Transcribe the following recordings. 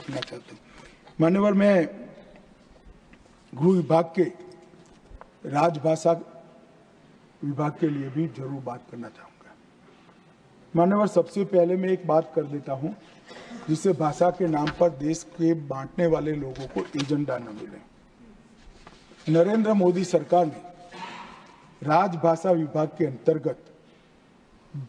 करना चाहता हूँ। मान्यवर, मैं गृह विभाग के राजभाषा विभाग के लिए भी जरूर बात करना चाहूंगा। मान्यवर, सबसे पहले मैं एक बात कर देता हूं जिससे भाषा के नाम पर देश के बांटने वाले लोगों को एजेंडा न मिले। नरेंद्र मोदी सरकार ने राजभाषा विभाग के अंतर्गत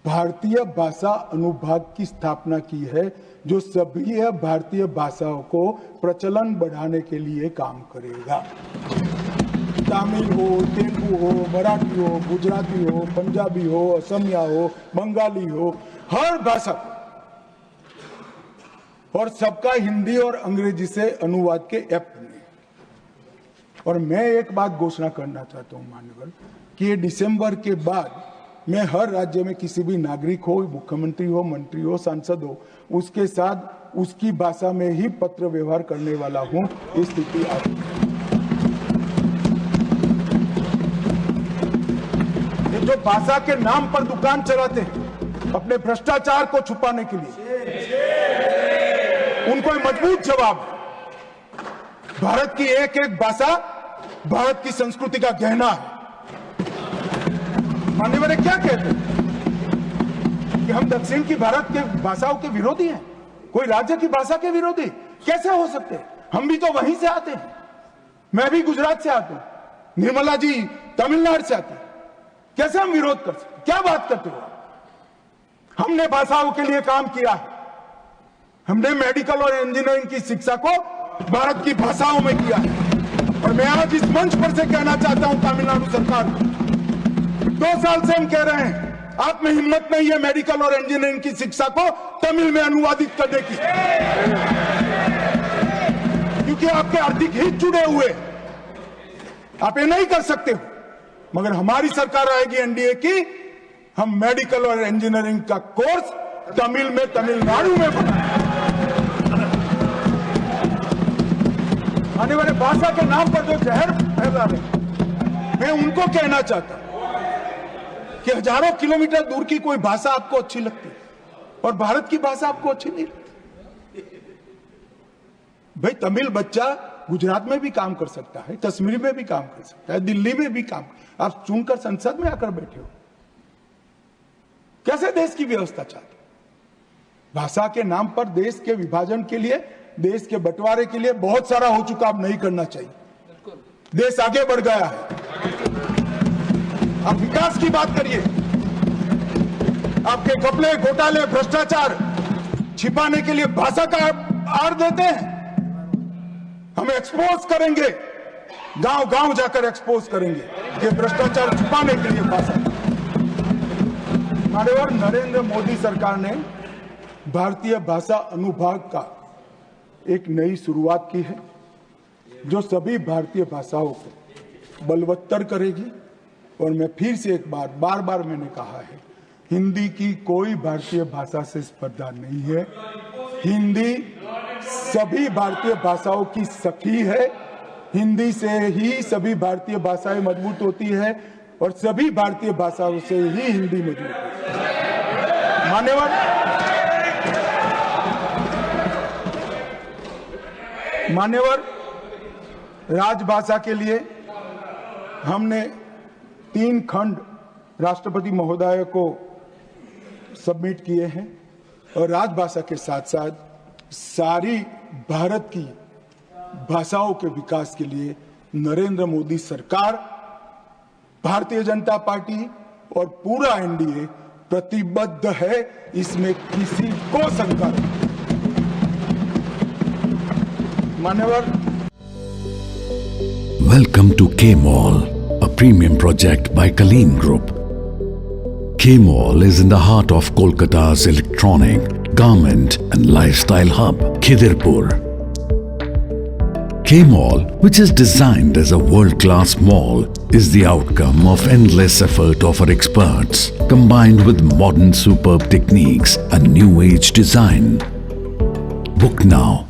भारतीय भाषा अनुभाग की स्थापना की है, जो सभी भारतीय भाषाओं को प्रचलन बढ़ाने के लिए काम करेगा। तमिल हो, तेलुगु हो, मराठी हो, गुजराती हो, पंजाबी हो, असमिया हो, बंगाली हो, हर भाषा और सबका हिंदी और अंग्रेजी से अनुवाद के ऐप बने। और मैं एक बात घोषणा करना चाहता हूं मान्यवर कि दिसंबर के बाद मैं हर राज्य में किसी भी नागरिक हो, मुख्यमंत्री हो, मंत्री हो, सांसद हो, उसके साथ उसकी भाषा में ही पत्र व्यवहार करने वाला हूं। इस स्थिति आती है। ये जो भाषा के नाम पर दुकान चलाते हैं अपने भ्रष्टाचार को छुपाने के लिए, उनको मजबूत जवाब है। भारत की एक एक भाषा भारत की संस्कृति का गहना है। मान्यवर क्या कहते हैं कि हम दक्षिण की भारत के भाषाओं के विरोधी हैं, कोई राज्य की भाषा के विरोधी कैसे हो सकते हैं? हम भी तो वहीं से आते हैं। मैं भी गुजरात से आता हूं, निर्मला जी तमिलनाडु से आती है। कैसे हम विरोध कर सकते? क्या बात करते हो? हमने भाषाओं के लिए काम किया है। हमने मेडिकल और इंजीनियरिंग की शिक्षा को भारत की भाषाओं में किया है। और मैं आज इस मंच पर से कहना चाहता हूं तमिलनाडु सरकार को, 2 साल से हम कह रहे हैं आप में हिम्मत नहीं है मेडिकल और इंजीनियरिंग की शिक्षा को तमिल में अनुवादित करने की, क्योंकि आपके आर्थिक हित जुड़े हुए, आप ये नहीं कर सकते हो। मगर हमारी सरकार आएगी एनडीए की, हम मेडिकल और इंजीनियरिंग का कोर्स तमिल में तमिलनाडु में बनाएंगे। आने वाले भाषा के नाम पर जो जहर फैला रहे, मैं उनको कहना चाहता हूं कि हजारों किलोमीटर दूर की कोई भाषा आपको अच्छी लगती है और भारत की भाषा आपको अच्छी नहीं लगती। भाई, तमिल बच्चा गुजरात में भी काम कर सकता है, कश्मीर में भी काम कर सकता है, दिल्ली में भी काम। आप चुनकर संसद में आकर बैठे हो, कैसे देश की व्यवस्था चाहते? भाषा के नाम पर देश के विभाजन के लिए, देश के बंटवारे के लिए बहुत सारा हो चुका, अब नहीं करना चाहिए। देश आगे बढ़ गया है, आप विकास की बात करिए। आपके घपले, घोटाले, भ्रष्टाचार छिपाने के लिए भाषा का आड़ देते हैं। हम एक्सपोज करेंगे, गांव गांव जाकर एक्सपोज करेंगे ये भ्रष्टाचार छुपाने के लिए भाषा। माननीय नरेंद्र मोदी सरकार ने भारतीय भाषा अनुभाग का एक नई शुरुआत की है, जो सभी भारतीय भाषाओं को बलवत्तर करेगी। और मैं फिर से एक बार बार मैंने कहा है, हिंदी की कोई भारतीय भाषा से स्पर्धा नहीं है। हिंदी सभी भारतीय भाषाओं की सखी है। हिंदी से ही सभी भारतीय भाषाएं मजबूत होती है और सभी भारतीय भाषाओं से ही हिंदी मजबूत होती है। मान्यवर, राजभाषा के लिए हमने 3 खंड राष्ट्रपति महोदय को सबमिट किए हैं और राजभाषा के साथ साथ सारी भारत की भाषाओं के विकास के लिए नरेंद्र मोदी सरकार, भारतीय जनता पार्टी और पूरा एनडीए प्रतिबद्ध है। इसमें किसी को शंका नहीं। मान्यवर, Welcome to K-Mall, a premium project by Kaleen Group. K-Mall is in the heart of Kolkata's electronic, garment and lifestyle hub, Khidirpur. K-Mall, which is designed as a world-class mall, is the outcome of endless effort of our experts, combined with modern superb techniques and new age design. Book now